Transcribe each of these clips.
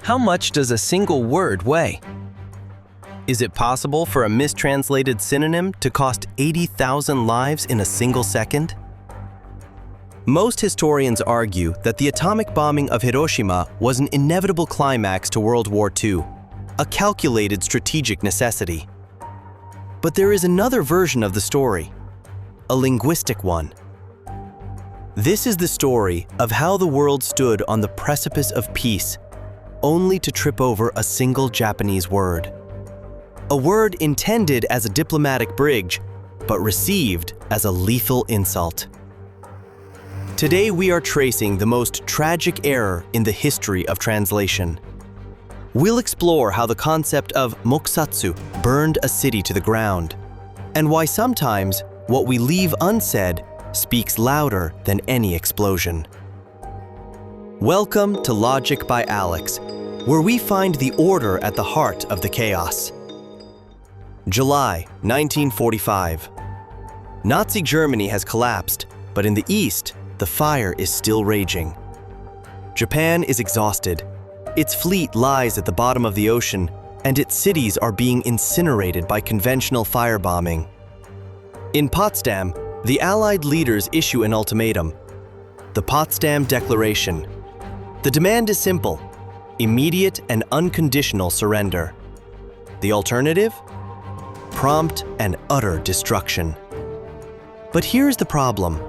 How much does a single word weigh? Is it possible for a mistranslated synonym to cost 80,000 lives in a single second? Most historians argue that the atomic bombing of Hiroshima was an inevitable climax to World War II, a calculated strategic necessity. But there is another version of the story, a linguistic one. This is the story of how the world stood on the precipice of peace, only to trip over a single Japanese word. A word intended as a diplomatic bridge, but received as a lethal insult. Today we are tracing the most tragic error in the history of translation. We'll explore how the concept of Mokusatsu burned a city to the ground, and why sometimes what we leave unsaid speaks louder than any explosion. Welcome to Logic by Alex, where we find the order at the heart of the chaos. July 1945. Nazi Germany has collapsed, but in the east, the fire is still raging. Japan is exhausted. Its fleet lies at the bottom of the ocean, and its cities are being incinerated by conventional firebombing. In Potsdam, the Allied leaders issue an ultimatum, the Potsdam Declaration. The demand is simple: immediate and unconditional surrender. The alternative? Prompt and utter destruction. But here's the problem.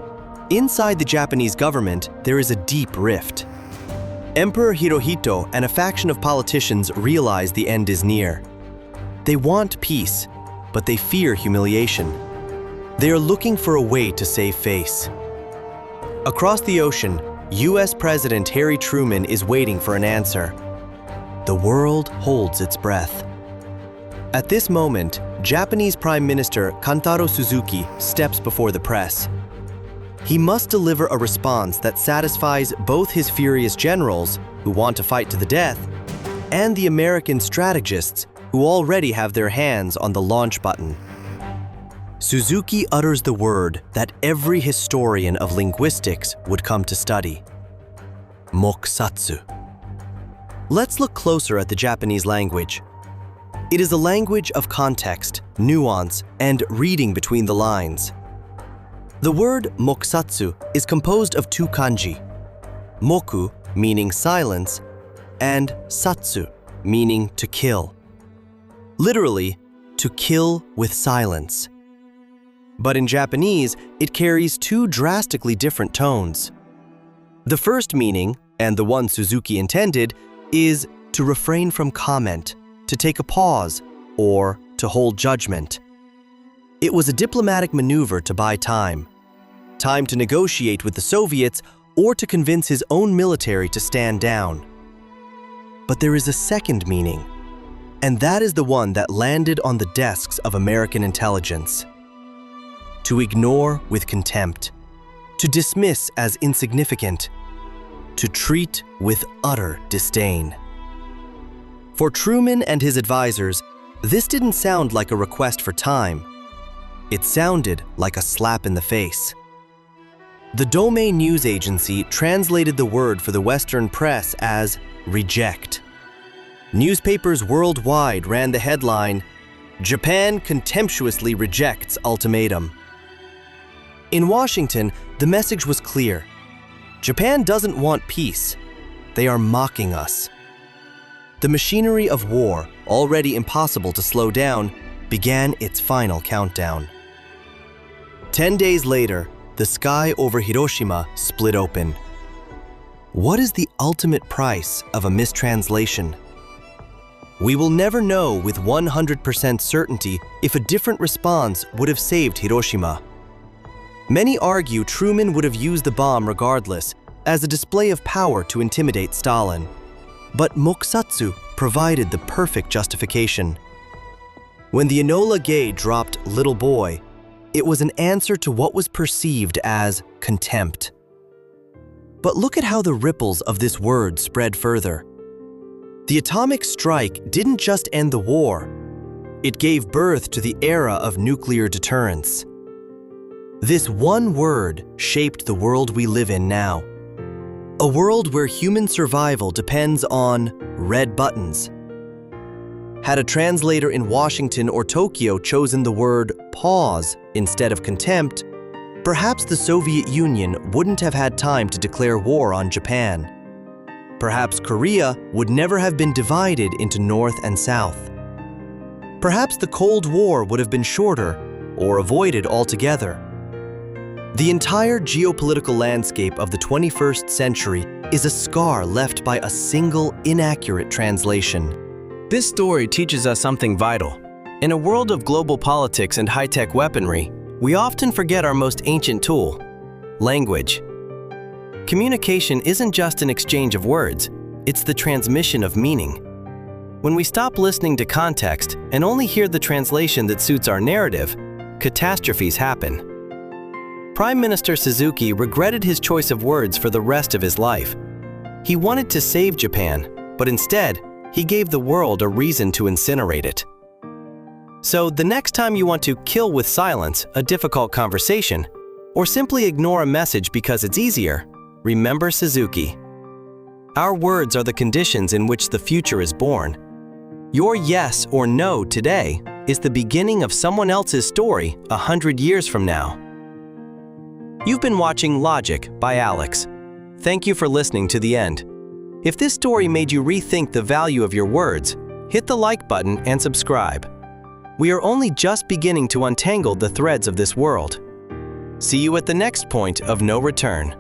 Inside the Japanese government, there is a deep rift. Emperor Hirohito and a faction of politicians realize the end is near. They want peace, but they fear humiliation. They are looking for a way to save face. Across the ocean, US President Harry Truman is waiting for an answer. The world holds its breath. At this moment, Japanese Prime Minister Kantaro Suzuki steps before the press. He must deliver a response that satisfies both his furious generals, who want to fight to the death, and the American strategists, who already have their hands on the launch button. Suzuki utters the word that every historian of linguistics would come to study: Mokusatsu. Let's look closer at the Japanese language. It is a language of context, nuance, and reading between the lines. The word Mokusatsu is composed of two kanji, moku, meaning silence, and satsu, meaning to kill. Literally, to kill with silence. But in Japanese, it carries two drastically different tones. The first meaning, and the one Suzuki intended, is to refrain from comment, to take a pause, or to hold judgment. It was a diplomatic maneuver to buy time. Time to negotiate with the Soviets or to convince his own military to stand down. But there is a second meaning, and that is the one that landed on the desks of American intelligence. To ignore with contempt, to dismiss as insignificant, to treat with utter disdain. For Truman and his advisors, this didn't sound like a request for time. It sounded like a slap in the face. The Domei news agency translated the word for the Western press as reject. Newspapers worldwide ran the headline, "Japan contemptuously rejects ultimatum." In Washington, the message was clear. Japan doesn't want peace. They are mocking us. The machinery of war, already impossible to slow down, began its final countdown. 10 days later, the sky over Hiroshima split open. What is the ultimate price of a mistranslation? We will never know with 100% certainty if a different response would have saved Hiroshima. Many argue Truman would have used the bomb regardless, as a display of power to intimidate Stalin. But Mokusatsu provided the perfect justification. When the Enola Gay dropped "little boy," it was an answer to what was perceived as contempt. But look at how the ripples of this word spread further. The atomic strike didn't just end the war. It gave birth to the era of nuclear deterrence. This one word shaped the world we live in now. A world where human survival depends on red buttons. Had a translator in Washington or Tokyo chosen the word pause instead of contempt, perhaps the Soviet Union wouldn't have had time to declare war on Japan. Perhaps Korea would never have been divided into North and South. Perhaps the Cold War would have been shorter or avoided altogether. The entire geopolitical landscape of the 21st century is a scar left by a single inaccurate translation. This story teaches us something vital. In a world of global politics and high-tech weaponry, we often forget our most ancient tool: language. Communication isn't just an exchange of words, it's the transmission of meaning. When we stop listening to context and only hear the translation that suits our narrative, catastrophes happen. Prime Minister Suzuki regretted his choice of words for the rest of his life. He wanted to save Japan, but instead, he gave the world a reason to incinerate it. So the next time you want to kill with silence a difficult conversation, or simply ignore a message because it's easier, remember Suzuki. Our words are the conditions in which the future is born. Your yes or no today is the beginning of someone else's story 100 years from now. You've been watching Logic by Alex. Thank you for listening to the end. If this story made you rethink the value of your words, hit the like button and subscribe. We are only just beginning to untangle the threads of this world. See you at the next point of no return.